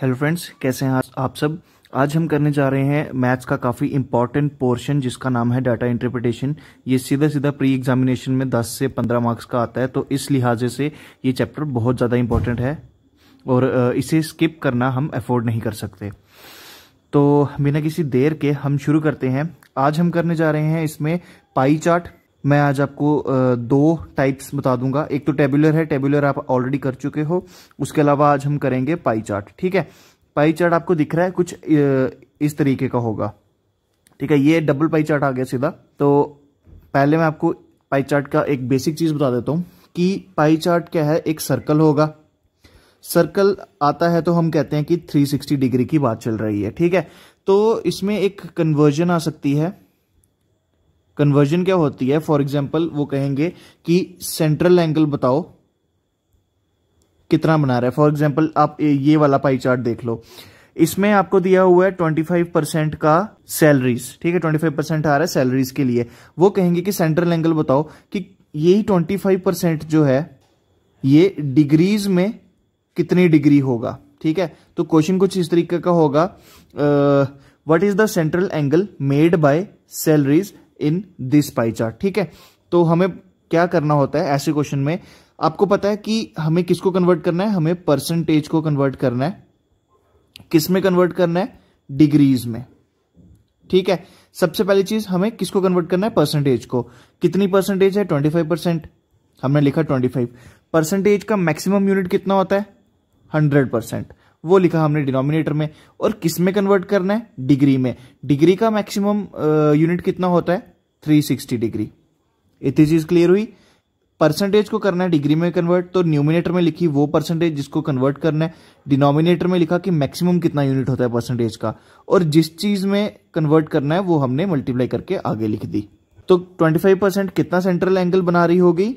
Hello friends, कैसे हैं आप सब। आज हम करने जा रहे हैं मैथ्स का काफ़ी इंपॉर्टेंट पोर्शन जिसका नाम है डाटा इंटरप्रिटेशन। ये सीधा सीधा प्री एग्जामिनेशन में 10 से 15 मार्क्स का आता है, तो इस लिहाजे से ये चैप्टर बहुत ज़्यादा इंपॉर्टेंट है और इसे स्किप करना हम अफोर्ड नहीं कर सकते। तो बिना किसी देर के हम शुरू करते हैं। आज हम करने जा रहे हैं इसमें पाई चार्ट। मैं आज आपको दो टाइप्स बता दूंगा। एक तो टेबुलर है, टेबुलर आप ऑलरेडी कर चुके हो। उसके अलावा आज हम करेंगे पाई चार्ट। ठीक है, पाई चार्ट आपको दिख रहा है, कुछ इस तरीके का होगा। ठीक है, ये डबल पाई चार्ट आ गया सीधा। तो पहले मैं आपको पाई चार्ट का एक बेसिक चीज बता देता हूं कि पाई चार्ट क्या है। एक सर्कल होगा, सर्कल आता है तो हम कहते हैं कि 360 डिग्री की बात चल रही है। ठीक है, तो इसमें एक कन्वर्जन आ सकती है। कन्वर्जन क्या होती है? फॉर एग्जाम्पल वो कहेंगे कि सेंट्रल एंगल बताओ कितना बना रहा है। फॉर एग्जाम्पल आप ये वाला पाई चार्ट देख लो, इसमें आपको दिया हुआ है 25% का सैलरीज। ठीक है, 25% आ रहा है सैलरीज के लिए। वो कहेंगे कि सेंट्रल एंगल बताओ कि यही 25% जो है ये डिग्रीज में कितनी डिग्री होगा। ठीक है, तो क्वेश्चन कुछ इस तरीके का होगा, what is the central angle made by salaries in this pie chart. ठीक है, तो हमें क्या करना होता है ऐसे क्वेश्चन में? आपको पता है कि हमें किसको कन्वर्ट करना है? हमें परसेंटेज को कन्वर्ट करना है। किस में कन्वर्ट करना है? डिग्रीज में। ठीक है, सबसे पहली चीज हमें किसको कन्वर्ट करना है? परसेंटेज को। कितनी परसेंटेज है? 25%। हमने लिखा 25। परसेंटेज का मैक्सिमम यूनिट कितना होता है? 100%। वो लिखा हमने डिनोमिनेटर में। और किस में कन्वर्ट करना है? डिग्री में। डिग्री का मैक्सिमम यूनिट कितना होता है? 360 डिग्री। इतनी चीज क्लियर हुई। परसेंटेज को करना है डिग्री में कन्वर्ट, तो न्यूमिनेटर में लिखी वो परसेंटेज जिसको कन्वर्ट करना है। डिनोमिनेटर में लिखा कि मैक्सिमम कितना यूनिट होता है परसेंटेज का, और जिस चीज में कन्वर्ट करना है वो हमने मल्टीप्लाई करके आगे लिख दी। तो 25% कितना सेंट्रल एंगल बना रही होगी?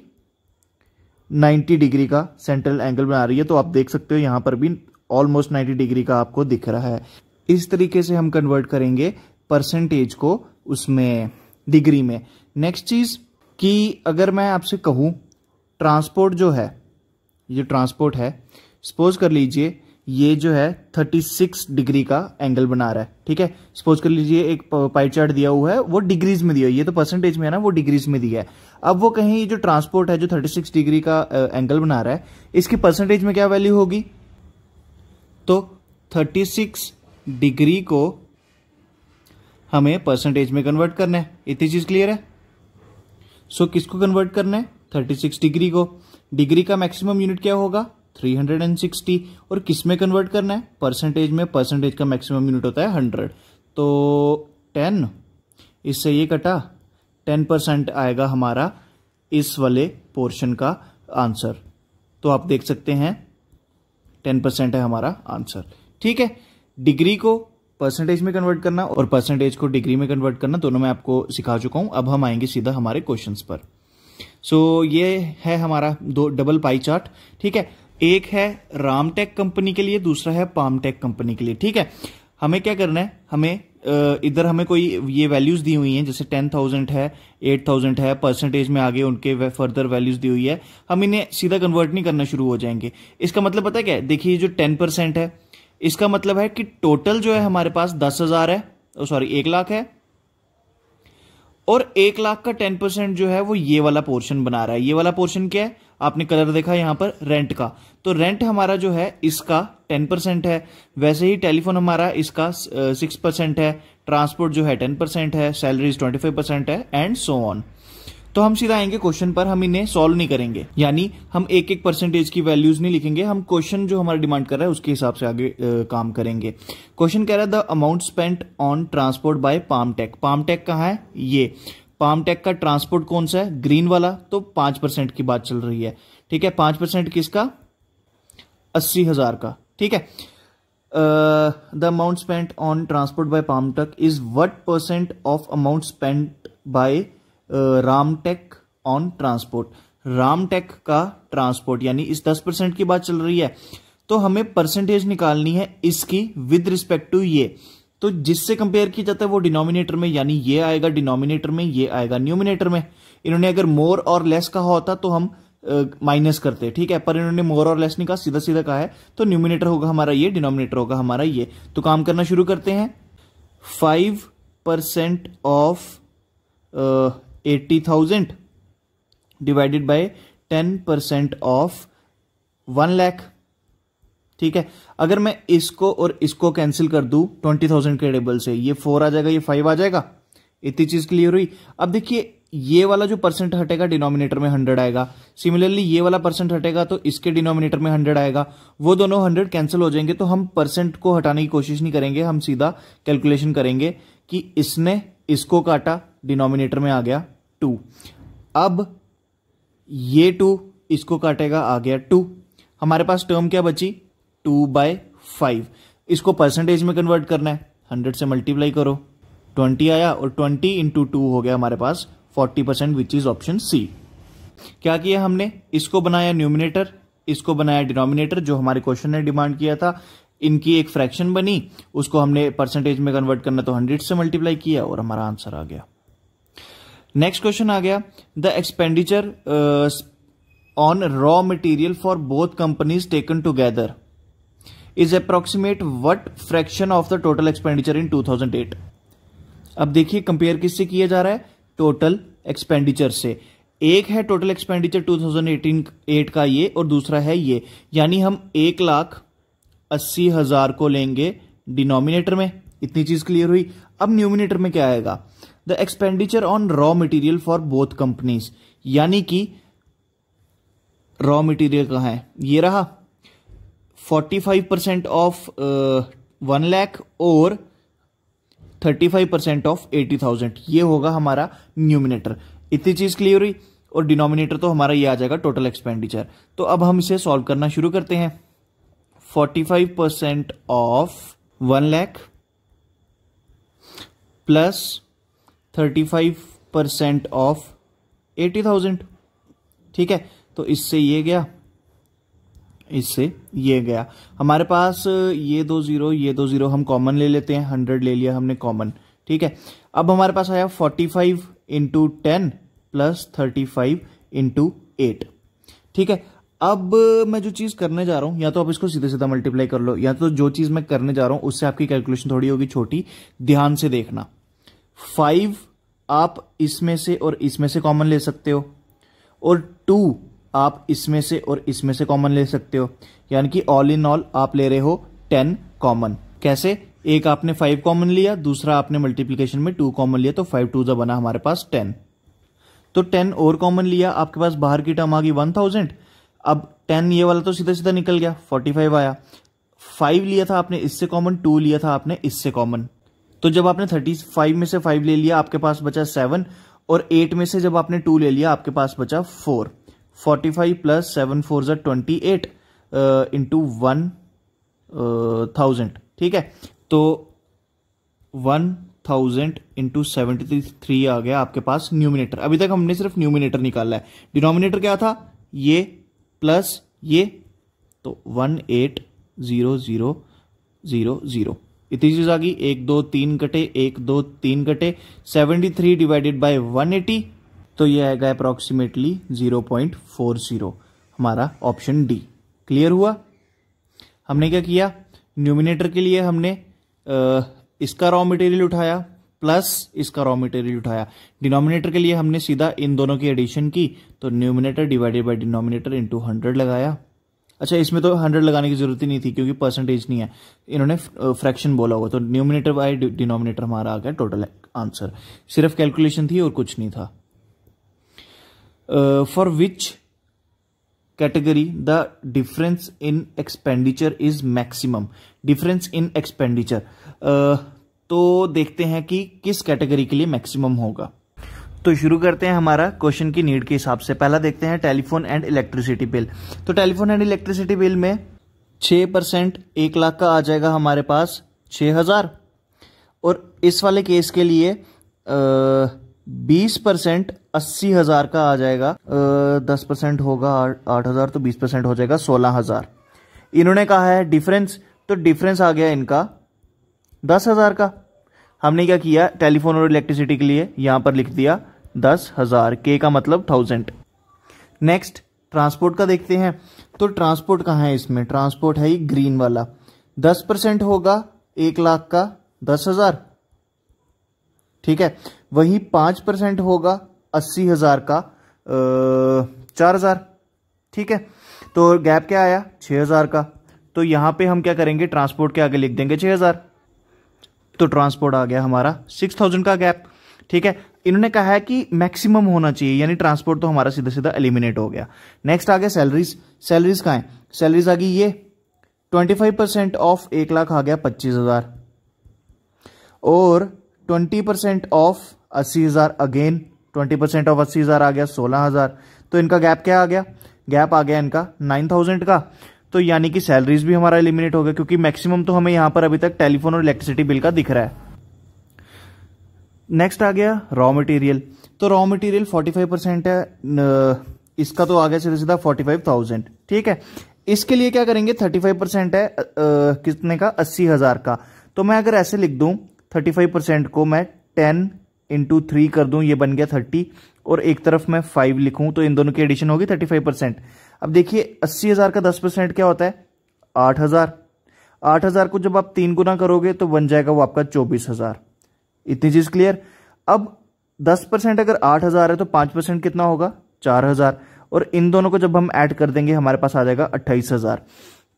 90 डिग्री का सेंट्रल एंगल बना रही है। तो आप देख सकते हो यहां पर भी ऑलमोस्ट 90 डिग्री का आपको दिख रहा है। इस तरीके से हम कन्वर्ट करेंगे परसेंटेज को उसमें डिग्री में। नेक्स्ट चीज कि अगर मैं आपसे कहूं ट्रांसपोर्ट जो है, ये ट्रांसपोर्ट है, सपोज कर लीजिए ये जो है 36 डिग्री का एंगल बना रहा है। ठीक है, सपोज कर लीजिए एक पाई चार्ट दिया हुआ है, वो डिग्रीज में दिया है। ये तो परसेंटेज में है ना, वो डिग्रीज में दिया है। अब वो कहीं ये जो ट्रांसपोर्ट है जो 36 डिग्री का एंगल बना रहा है, इसकी परसेंटेज में क्या वैल्यू होगी? तो 36 डिग्री को हमें परसेंटेज में कन्वर्ट करना है। इतनी चीज क्लियर है? सो किसको कन्वर्ट करना है? 36 डिग्री को। डिग्री का मैक्सिमम यूनिट क्या होगा? 360। और किस में कन्वर्ट करना है? परसेंटेज में। परसेंटेज का मैक्सिमम यूनिट होता है 100। तो 10, इससे ये कटा, 10% आएगा हमारा इस वाले पोर्शन का आंसर। तो आप देख सकते हैं 10% है हमारा आंसर। ठीक है, डिग्री को परसेंटेज में कन्वर्ट करना और परसेंटेज को डिग्री में कन्वर्ट करना दोनों मैं आपको सिखा चुका हूं। अब हम आएंगे सीधा हमारे क्वेश्चंस पर। सो ये है हमारा दो डबल पाई चार्ट। ठीक है, एक है रामटेक कंपनी के लिए, दूसरा है पामटेक कंपनी के लिए। ठीक है, हमें क्या करना है? हमें इधर हमें कोई ये वैल्यूज दी हुई हैं, जैसे 10,000 है, 8,000 है, परसेंटेज में आगे उनके फर्दर वैल्यूज दी हुई है। हम इन्हें सीधा कन्वर्ट नहीं करना शुरू हो जाएंगे। इसका मतलब पता है क्या है? देखिए जो 10% है, इसका मतलब है कि टोटल जो है हमारे पास 10,000 है, सॉरी 1 लाख है, और 1 लाख का 10% जो है वो ये वाला पोर्शन बना रहा है। ये वाला पोर्शन क्या है? आपने कलर देखा यहां पर, रेंट का। तो रेंट हमारा जो है इसका 10% है। वैसे ही टेलीफोन हमारा इसका 6% है, ट्रांसपोर्ट जो है 10% है, सैलरीज 25% है, एंड सो ऑन। तो हम सीधा आएंगे क्वेश्चन पर। हम इन्हें सॉल्व नहीं करेंगे, यानी हम एक एक परसेंटेज की वैल्यूज नहीं लिखेंगे। हम क्वेश्चन जो हमारा डिमांड कर रहा है उसके हिसाब से आगे काम करेंगे। क्वेश्चन कह रहा है the amount spent on transport by पामटेक। पामटेक कहाँ है? ये पामटेक का ट्रांसपोर्ट कौन सा है? ग्रीन वाला। तो 5% की बात चल रही है। ठीक है, 5% किसका? 80,000 का। ठीक है, the amount spent on transport by पामटेक is what percent of amount spent by Ramtek on transport. Ramtek का ट्रांसपोर्ट यानी इस 10% की बात चल रही है। तो हमें परसेंटेज निकालनी है इसकी विद रिस्पेक्ट टू ये। तो जिससे कंपेयर किया जाता है वो डिनोमिनेटर में, यानी ये आएगा डिनोमिनेटर में, ये आएगा न्यूमिनेटर में। इन्होंने अगर मोर और लेस कहा होता तो हम माइनस करते, ठीक है, पर इन्होंने मोर और लेस नहीं कहा, सीधा सीधा कहा है, तो न्यूमिनेटर होगा हमारा ये, डिनोमिनेटर होगा हमारा ये। तो काम करना शुरू करते हैं। 5% of 80,000 divided by 10% of 1 lakh, ठीक है। अगर मैं इसको और इसको कैंसिल कर दूं 20,000 के टेबल से, ये 4 आ जाएगा, ये 5 आ जाएगा। इतनी चीज क्लियर हुई। अब देखिए ये वाला जो परसेंट हटेगा डिनोमिनेटर में 100 आएगा, सिमिलरली ये वाला परसेंट हटेगा तो इसके डिनोमिनेटर में 100 आएगा, वो दोनों 100 कैंसिल हो जाएंगे। तो हम परसेंट को हटाने की कोशिश नहीं करेंगे, हम सीधा कैलकुलेशन करेंगे कि इसने इसको काटा, डिनोमिनेटर में आ गया 2। अब ये 2 इसको काटेगा, आ गया 2। हमारे पास टर्म क्या बची, 2/5। इसको परसेंटेज में कन्वर्ट करना है, 100 से मल्टीप्लाई करो, 20 आया, और 20 इंटू 2 हो गया हमारे पास 40%, विच इज ऑप्शन सी। क्या किया हमने, इसको बनाया न्यूमिनेटर, इसको बनाया डिनोमिनेटर, जो हमारे क्वेश्चन ने डिमांड किया था। इनकी एक फ्रैक्शन बनी, उसको हमने परसेंटेज में कन्वर्ट करना, तो 100 से मल्टीप्लाई किया और हमारा आंसर आ गया। नेक्स्ट क्वेश्चन आ गया, the expenditure on raw material for both companies taken together is approximate what fraction of the total expenditure in 2008। अब देखिए कंपेयर किससे किया जा रहा है, टोटल एक्सपेंडिचर से। एक है टोटल एक्सपेंडिचर 2018 का ये, और दूसरा है ये, यानी हम 1,80,000 को लेंगे डिनोमिनेटर में। इतनी चीज क्लियर हुई। अब न्यूमिनेटर में क्या आएगा, the expenditure on raw material for both companies, यानी कि रॉ मटेरियल कहां है, ये रहा। 45% ऑफ 1 लाख और 35% ऑफ 80,000, ये होगा हमारा न्यूमिनेटर। इतनी चीज क्लियर हुई। और डिनोमिनेटर तो हमारा ये आ जाएगा टोटल एक्सपेंडिचर। तो अब हम इसे सॉल्व करना शुरू करते हैं। 45% ऑफ 1 लाख प्लस 35% ऑफ 80,000, ठीक है। तो इससे ये गया, इससे ये गया। हमारे पास ये 2 0, ये 2 0 हम कॉमन ले लेते हैं, 100 ले लिया हमने कॉमन, ठीक है। अब हमारे पास आया 45 इंटू 10 प्लस 35 इंटू 8, ठीक है। अब मैं जो चीज करने जा रहा हूं, या तो आप इसको सीधे सीधा मल्टीप्लाई कर लो, या तो जो चीज मैं करने जा रहा हूं उससे आपकी कैलकुलेशन थोड़ी होगी छोटी, ध्यान से देखना। 5 आप इसमें से और इसमें से कॉमन ले सकते हो, और 2 आप इसमें से और इसमें से कॉमन ले सकते हो, यानी कि ऑल इन ऑल आप ले रहे हो 10 कॉमन। कैसे, एक आपने 5 कॉमन लिया, दूसरा आपने मल्टीप्लिकेशन में 2 कॉमन लिया, तो 5 2 बना हमारे पास 10। तो 10 और कॉमन लिया, आपके पास बाहर की टर्म आ गई 1000। अब 10 ये वाला तो सीधा सीधा निकल गया, 45 आया। 5 लिया था आपने इससे कॉमन, 2 लिया था आपने इससे कॉमन। तो जब आपने 35 में से 5 ले लिया, आपके पास बचा 7, और 8 में से जब आपने 2 ले लिया, आपके पास बचा 4। 45 प्लस 7 4 = 28 इंटू 1000, ठीक है। तो 1000 इंटू 73 आ गया आपके पास न्यूमिनेटर। अभी तक हमने सिर्फ न्यूमिनेटर निकाला है। डिनोमिनेटर क्या था, ये प्लस ये, तो 180000। इतनी चीज आ गई। 1 2 3 कटे, 1 2 3 कटे, 73 डिवाइडेड बाय 180, तो ये आएगा अप्रोक्सीमेटली 0.40, हमारा ऑप्शन डी। क्लियर हुआ। हमने क्या किया, न्यूमिनेटर के लिए हमने इसका रॉ मटेरियल उठाया प्लस इसका रॉ मटेरियल उठाया। डिनोमिनेटर के लिए हमने सीधा इन दोनों की एडिशन की, तो numerator divided by denominator into 100 लगाया। अच्छा, इसमें तो 100 लगाने की जरूरत ही नहीं थी क्योंकि परसेंटेज नहीं है, इन्होंने फ्रैक्शन बोला होगा, तो न्यूमिनेटर बाय डिनोमिनेटर हमारा आ गया टोटल आंसर। सिर्फ कैलकुलेशन थी और कुछ नहीं था। For which category the difference in expenditure is maximum. Difference in expenditure, तो देखते हैं कि किस कैटेगरी के लिए मैक्सिमम होगा। तो शुरू करते हैं हमारा क्वेश्चन की नीड के हिसाब से। पहला देखते हैं टेलीफोन एंड इलेक्ट्रिसिटी बिल। तो टेलीफोन एंड इलेक्ट्रिसिटी बिल में 6% 1 लाख का आ जाएगा हमारे पास 6000, और इस वाले केस के लिए 20% 80,000 का आ जाएगा। 10% होगा 8,000, तो 20% हो जाएगा 16,000। इन्होंने कहा है डिफरेंस, तो डिफरेंस आ गया इनका 10,000 का। हमने क्या किया, टेलीफोन और इलेक्ट्रिसिटी के लिए यहां पर लिख दिया 10,000, के का मतलब 1000। नेक्स्ट ट्रांसपोर्ट का देखते हैं, तो ट्रांसपोर्ट कहाँ है इसमें, ट्रांसपोर्ट है ये ग्रीन वाला। 10% होगा 1 लाख का 10,000, ठीक है। वही 5% होगा 80,000 का 4,000, ठीक है। तो गैप क्या आया 6,000 का। तो यहां पे हम क्या करेंगे, ट्रांसपोर्ट के आगे लिख देंगे 6,000, तो ट्रांसपोर्ट आ गया हमारा 6,000 का गैप, ठीक है। इन्होंने कहा है कि मैक्सिमम होना चाहिए, यानी ट्रांसपोर्ट तो हमारा सीधा सीधा एलिमिनेट हो गया। नेक्स्ट आ गया सैलरीज। सैलरीज कहाँ है, सैलरीज आ गई ये 25% ऑफ 1 लाख आ गया 25,000, और 20% ऑफ 80,000, अगेन 20% ऑफ 80,000 आ गया 16,000। तो इनका गैप क्या आ गया, गैप आ गया इनका 9,000 का। तो यानी कि सैलरीज भी हमारा एलिमिनेट हो गया, क्योंकि मैक्सिमम तो हमें यहां पर अभी तक टेलीफोन और इलेक्ट्रिसिटी बिल का दिख रहा है। नेक्स्ट आ गया रॉ मटेरियल। तो रॉ मटेरियल 45% है, इसका तो आ गया सीधा सीधा 45,000, ठीक है। इसके लिए क्या करेंगे, 35% है कितने का, 80,000 का। तो मैं अगर ऐसे लिख दूं 35% को मैं 10 × 3 कर दूं, ये बन गया 30, और एक तरफ मैं 5 लिखूं, तो इन दोनों की एडिशन होगी 35%। अब देखिए 80,000 का 10% क्या होता है 8,000। 8,000 को जब आप 3 गुना करोगे तो बन जाएगा वो आपका 24,000। इतनी चीज क्लियर। अब 10% अगर 8,000 है तो 5% कितना होगा 4,000, और इन दोनों को जब हम ऐड कर देंगे हमारे पास आ जाएगा 28,000।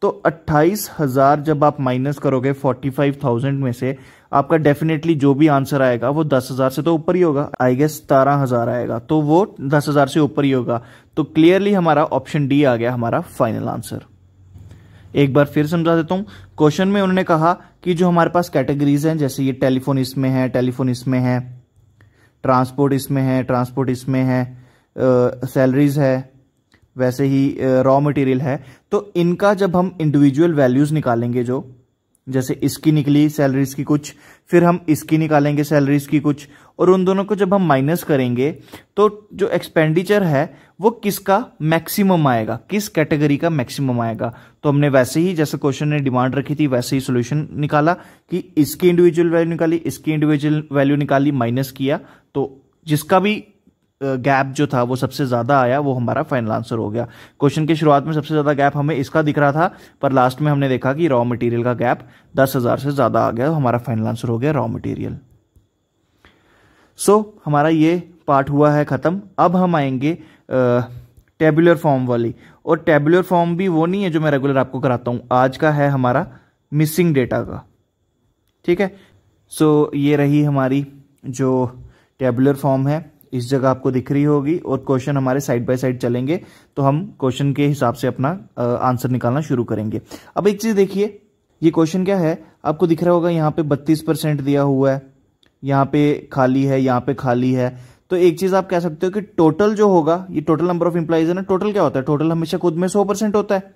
तो 28,000 जब आप माइनस करोगे 45,000 में से, आपका डेफिनेटली जो भी आंसर आएगा वो 10,000 से तो ऊपर ही होगा, आई गेस 17,000 आएगा, तो वो 10,000 से ऊपर ही होगा। तो क्लियरली हमारा ऑप्शन डी आ गया हमारा फाइनल आंसर। एक बार फिर समझा देता हूं। क्वेश्चन में उन्होंने कहा कि जो हमारे पास कैटेगरीज हैं, जैसे ये टेलीफोन इसमें है, टेलीफोन इसमें है, ट्रांसपोर्ट इसमें है, ट्रांसपोर्ट इसमें है, सैलरीज है, वैसे ही रॉ मटेरियल है। तो इनका जब हम इंडिविजुअल वैल्यूज निकालेंगे, जो जैसे इसकी निकली सैलरीज की कुछ, फिर हम इसकी निकालेंगे सैलरीज की कुछ, और उन दोनों को जब हम माइनस करेंगे तो जो एक्सपेंडिचर है वो किसका मैक्सिमम आएगा, किस कैटेगरी का मैक्सिमम आएगा। तो हमने वैसे ही जैसे क्वेश्चन ने डिमांड रखी थी वैसे ही सॉल्यूशन निकाला कि इसकी इंडिविजुअल वैल्यू निकाली, इसकी इंडिविजुअल वैल्यू निकाली, माइनस किया, तो जिसका भी गैप जो था वो सबसे ज्यादा आया, वो हमारा फाइनल आंसर हो गया। क्वेश्चन की शुरुआत में सबसे ज्यादा गैप हमें इसका दिख रहा था, पर लास्ट में हमने देखा कि रॉ मटेरियल का गैप 10,000 से ज्यादा आ गया, तो हमारा फाइनल आंसर हो गया रॉ मटेरियल। सो हमारा ये पार्ट हुआ है खत्म। अब हम आएंगे टेबुलर फॉर्म वाली, और टेबुलर फॉर्म भी वो नहीं है जो मैं रेगुलर आपको कराता हूं, आज का है हमारा मिसिंग डेटा का, ठीक है। सो ये रही हमारी जो टेबुलर फॉर्म है, इस जगह आपको दिख रही होगी, और क्वेश्चन हमारे साइड बाय साइड चलेंगे, तो हम क्वेश्चन के हिसाब से अपना आंसर निकालना शुरू करेंगे। अब एक चीज देखिए, ये क्वेश्चन क्या है आपको दिख रहा होगा, यहाँ पे 32% दिया हुआ है, यहाँ पे खाली है, यहाँ पे खाली है। तो एक चीज आप कह सकते हो कि टोटल जो होगा, ये टोटल नंबर ऑफ एम्प्लॉइज है ना, टोटल क्या होता है, टोटल हमेशा खुद में 100% होता है।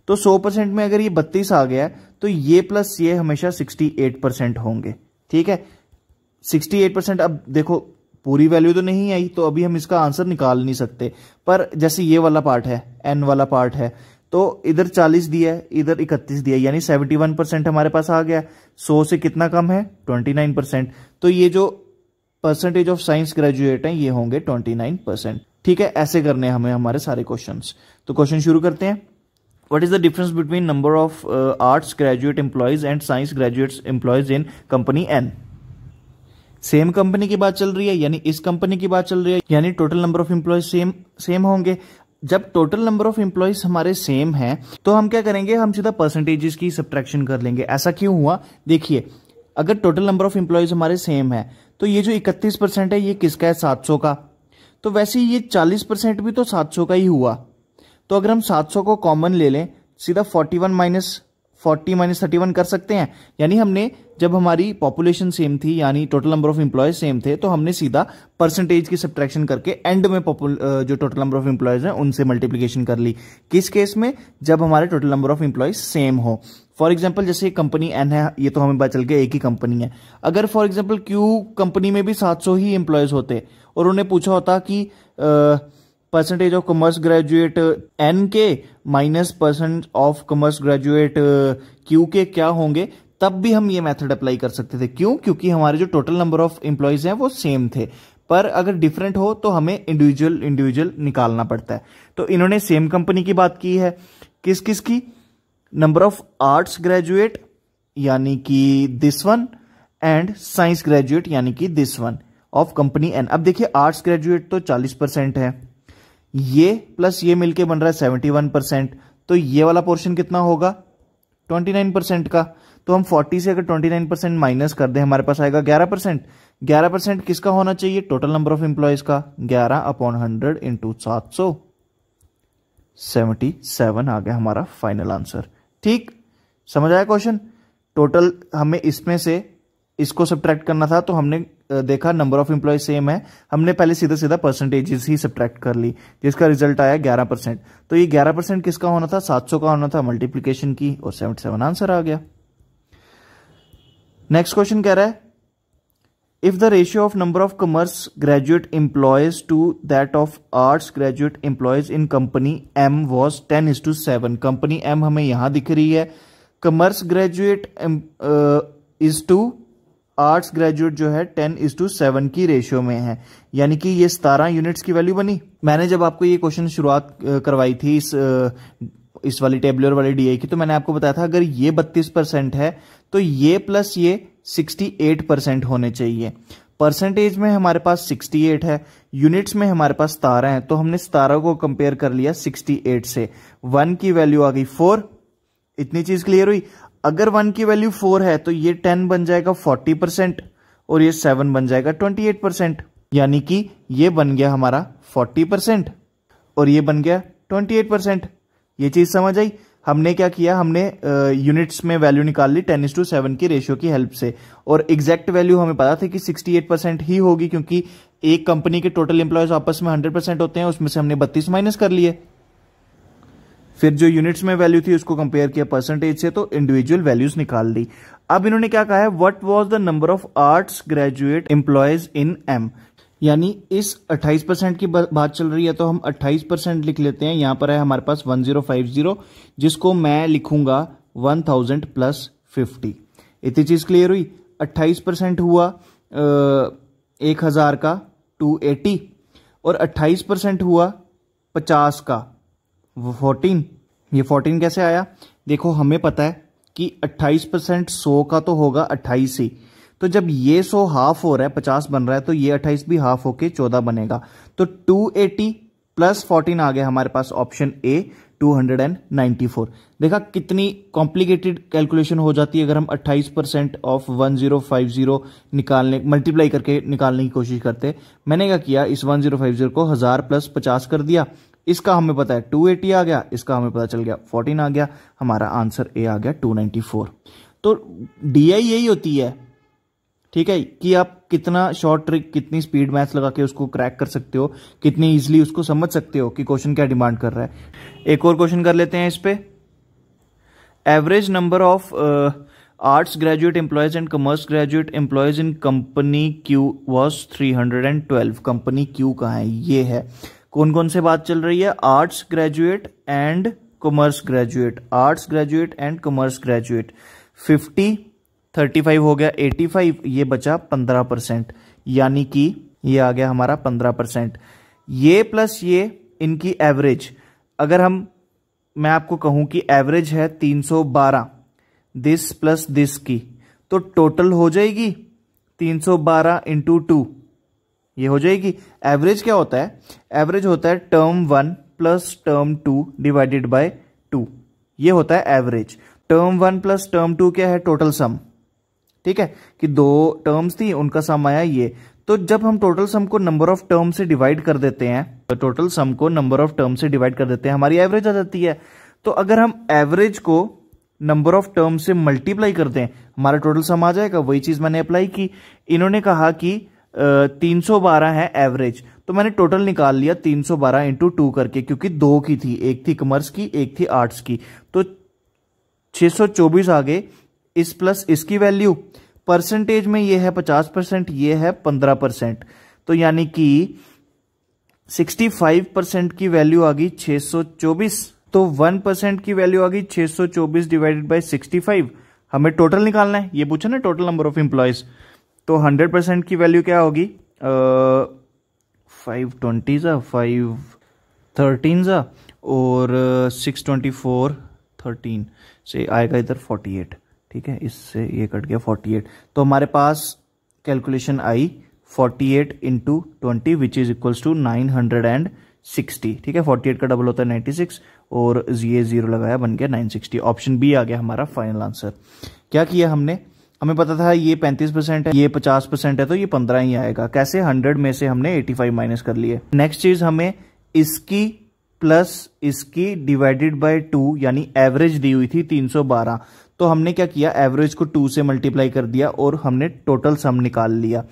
तो 100% में अगर ये 32 आ गया है तो ये प्लस ये हमेशा 68% होंगे, ठीक है। 68%। अब देखो पूरी वैल्यू तो नहीं आई, तो अभी हम इसका आंसर निकाल नहीं सकते, पर जैसे ये वाला पार्ट है, एन वाला पार्ट है, तो इधर 40 दिया है, इधर 31 दिया है, यानी 71% हमारे पास आ गया। 100 से कितना कम है 29%। तो ये जो परसेंटेज ऑफ साइंस ग्रेजुएट हैं ये होंगे 29%, ठीक है। ऐसे करने हैं हमें हमारे सारे क्वेश्चंस। तो क्वेश्चन शुरू करते हैं। What is the difference between number of arts graduate employees and science graduate employees in company N. Same company की बात चल रही है, यानी इस कंपनी की बात चल रही है, यानी total number of employees same होंगे। जब टोटल नंबर ऑफ एम्प्लॉयज हमारे सेम हैं तो हम क्या करेंगे, हम सीधा परसेंटेजेस की सब्ट्रैक्शन कर लेंगे। ऐसा क्यों हुआ, देखिए अगर टोटल नंबर ऑफ एम्प्लॉयज हमारे सेम है तो ये जो 31% है ये किसका है, 700 का। तो वैसे ये 40% भी तो 700 का ही हुआ। तो अगर हम 700 को कॉमन ले लें, सीधा 41 माइनस 40 माइनस 31 कर सकते हैं। यानी हमने जब हमारी पॉपुलेशन सेम थी, यानी total number of employees same थे, तो हमने सीधा परसेंटेज की सब्ट्रैक्शन करके एंड में जो टोटल नंबर ऑफ एम्प्लॉयज हैं उनसे मल्टीप्लीकेशन कर ली। किस केस में, जब हमारे total number of employees same हो। फॉर एग्जाम्पल जैसे कंपनी एन है, ये तो हमें पता चल गया एक ही कंपनी है। अगर फॉर एग्जाम्पल क्यू कंपनी में भी 700 ही एम्प्लॉयज होते और उन्हें पूछा होता कि percentage of commerce graduate N के minus percent of commerce graduate Q के क्या होंगे, तब भी हम ये मेथड अप्लाई कर सकते थे। क्यों, क्योंकि हमारे जो टोटल नंबर ऑफ एम्प्लॉयज हैं वो सेम थे। पर अगर डिफरेंट हो तो हमें इंडिविजुअल निकालना पड़ता है। तो इन्होंने सेम कंपनी की बात की है, किस किस की, नंबर ऑफ आर्ट्स ग्रेजुएट यानी कि this one, and science graduate यानी कि this one of company N. अब देखिए आर्ट्स ग्रेजुएट तो 40% है, ये प्लस ये मिलके बन रहा है 71%, तो ये वाला पोर्शन कितना होगा 29% का। तो हम 40 से अगर 29% माइनस कर दें हमारे पास आएगा 11%। 11% किसका होना चाहिए, टोटल नंबर ऑफ एम्प्लॉयज का। 11/100 इंटू 777 आ गया हमारा फाइनल आंसर। ठीक, समझ आया क्वेश्चन। टोटल हमें इसमें से इसको सब्ट्रैक्ट करना था, तो हमने देखा नंबर ऑफ एम्प्लॉयज सेम है, हमने पहले सीधा सीधा परसेंटेजेस ही सब्ट्रैक्ट कर ली, जिसका रिजल्ट आया 11%। तो ये 11% किसका होना था, 700 का होना था, मल्टीप्लीकेशन की, और 77 आंसर आ गया। नेक्स्ट क्वेश्चन कह रहा है if the ratio of number of commerce graduate employees to that of arts graduate employees in company M was 10:7। Company M हमें यहां दिख रही है, commerce graduate is to arts graduate जो है 10:7 की रेशियो में है, यानी कि ये 17 यूनिट्स की वैल्यू बनी। मैंने जब आपको ये क्वेश्चन शुरुआत करवाई थी इस वाली टेबुलर वाली डीआई की, तो मैंने आपको बताया था अगर ये 32% है तो ये प्लस ये 68% होने चाहिए। परसेंटेज में हमारे पास 68 है, यूनिट्स में हमारे पास 17 है, तो हमने 17 को कंपेयर कर लिया 68 से। 1 की वैल्यू आ गई 4। इतनी चीज क्लियर हुई। अगर 1 की वैल्यू 4 है तो ये 10 बन जाएगा 40% और ये 7 बन जाएगा 28%, यानी कि ये बन गया हमारा 40% और ये बन गया 28%। ये चीज समझ आई। हमने क्या किया, हमने यूनिट्स में वैल्यू निकाल ली 10:7 की रेशियो की हेल्प से, और एग्जैक्ट वैल्यू हमें पता था कि 68% ही होगी, क्योंकि एक कंपनी के टोटल एम्प्लॉयज आपस में 100% होते हैं, उसमें से हमने 32 माइनस कर लिए। फिर जो यूनिट्स में वैल्यू थी उसको कंपेयर किया परसेंटेज से, तो इंडिविजुअल वैल्यूज निकाल ली। अब इन्होंने क्या कहा है, what was the number of arts graduate employees in M, यानी इस 28% की बात चल रही है, तो हम 28% लिख लेते हैं। यहां पर है हमारे पास 1050, जिसको मैं लिखूंगा 1000 प्लस 50। इतनी चीज क्लियर हुई। 28% हुआ 1000 का 280, और 28% हुआ 50 का 14। ये 14 कैसे आया, देखो हमें पता है कि 28% 100 का तो होगा 28 ही, तो जब ये 100 हाफ हो रहा है 50 बन रहा है, तो ये 28 भी हाफ होके 14 बनेगा। तो 280 प्लस 14 आ गया हमारे पास ऑप्शन ए 294। देखा कितनी कॉम्प्लिकेटेड कैलकुलेशन हो जाती है अगर हम 28% ऑफ 1050 निकालने मल्टीप्लाई करके निकालने की कोशिश करते। मैंने क्या किया, इस 1050 को 1000 प्लस 50 कर दिया, इसका हमें पता है 280 आ गया, इसका हमें पता चल गया 14 आ गया, हमारा आंसर ए आ गया 294। तो डीआई यही होती है, ठीक है, कि आप कितना शॉर्ट ट्रिक, कितनी स्पीड मैथ्स लगा के उसको क्रैक कर सकते हो, कितनी इजीली उसको समझ सकते हो कि क्वेश्चन क्या डिमांड कर रहा है। एक और क्वेश्चन कर लेते हैं इस पे। Average number of arts graduate employees and commerce graduate employees in company Q was 312। Company Q कहाँ है, ये है। कौन कौन से बात चल रही है, arts graduate and commerce graduate, arts graduate and commerce graduate. 50 35 हो गया 85, ये बचा 15%, यानी कि ये आ गया हमारा 15%। ये प्लस ये इनकी एवरेज, अगर मैं आपको कहूं कि एवरेज है 312 दिस प्लस दिस की, तो टोटल हो जाएगी 312 इंटू 2, ये हो जाएगी। एवरेज क्या होता है, एवरेज होता है term 1 plus term 2 divided by 2, ये होता है एवरेज। टर्म 1 प्लस टर्म 2 क्या है, टोटल सम, ठीक है, कि दो टर्म्स थी उनका सम आया ये। तो जब हम टोटल सम को नंबर ऑफ टर्म से डिवाइड कर देते हैं, तो टोटल सम को नंबर ऑफ टर्म से डिवाइड कर देते हैं, हमारी एवरेज आ जाती है। तो अगर हम एवरेज को नंबर ऑफ टर्म से मल्टीप्लाई कर दें, हमारा टोटल सम आ जाएगा। वही चीज मैंने अप्लाई की। इन्होंने कहा कि 312 है एवरेज, तो मैंने टोटल निकाल लिया 312 इंटू 2 करके, क्योंकि दो की थी, एक थी कॉमर्स की एक थी आर्ट्स की, तो 624 आ गए। इस प्लस इसकी वैल्यू, परसेंटेज में ये है 50%, ये है 15%, तो यानी कि 65% की वैल्यू आ गई 624। तो 1% की वैल्यू आ गई 624 डिवाइडेड बाय 65। हमें टोटल निकालना है, ये पूछा ना टोटल नंबर ऑफ एम्प्लॉयज। तो 100% की वैल्यू क्या होगी, 520 ज़ा 513 ज़ा और 624 13 से आएगा इधर 48। ठीक है, इससे ये कट गया 48। तो हमारे पास कैलकुलेशन आई 48 into 20 which is equals to 960। ठीक है, 48 का डबल होता है 96 और ये 0 लगाया, बन गया 960। ऑप्शन बी आ गया हमारा फाइनल आंसर। क्या किया हमने, हमें पता था ये 35% है, ये 50% है, तो ये 15 ही आएगा। कैसे, 100 में से हमने 85 माइनस कर लिए। नेक्स्ट चीज, हमें इसकी प्लस इसकी डिवाइडेड बाय 2 यानी एवरेज दी हुई थी 312। तो हमने क्या किया, एवरेज को 2 से मल्टीप्लाई कर दिया और हमने टोटल सम निकाल लिया।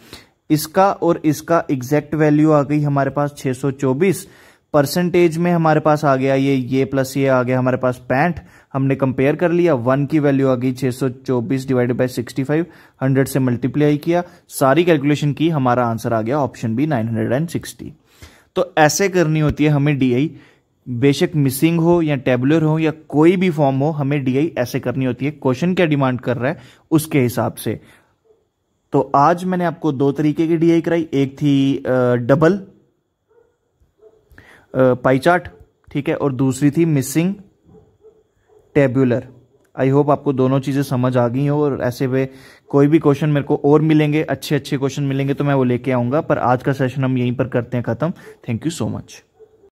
इसका और इसका एग्जैक्ट वैल्यू आ गई हमारे पास 624। परसेंटेज में हमारे पास आ गया ये प्लस ये आ गया हमारे पास 65। हमने कंपेयर कर लिया, 1 की वैल्यू आ गई 624 डिवाइडेड बाय 65, 100 से मल्टीप्लाई किया, सारी कैलकुलेशन की, हमारा आंसर आ गया ऑप्शन बी 960। तो ऐसे करनी होती है हमें डीआई, बेशक मिसिंग हो या टेबुलर हो या कोई भी फॉर्म हो, हमें डीआई ऐसे करनी होती है। क्वेश्चन क्या डिमांड कर रहा है उसके हिसाब से। तो आज मैंने आपको 2 तरीके की डीआई कराई, एक थी डबल पाई चार्ट, ठीक है, और दूसरी थी मिसिंग टेबुलर। आई होप आपको दोनों चीजें समझ आ गई हो, और ऐसे वे कोई भी क्वेश्चन मेरे को और मिलेंगे, अच्छे अच्छे क्वेश्चन मिलेंगे तो मैं वो लेके आऊंगा। पर आज का सेशन हम यहीं पर करते हैं खत्म। Thank you so much.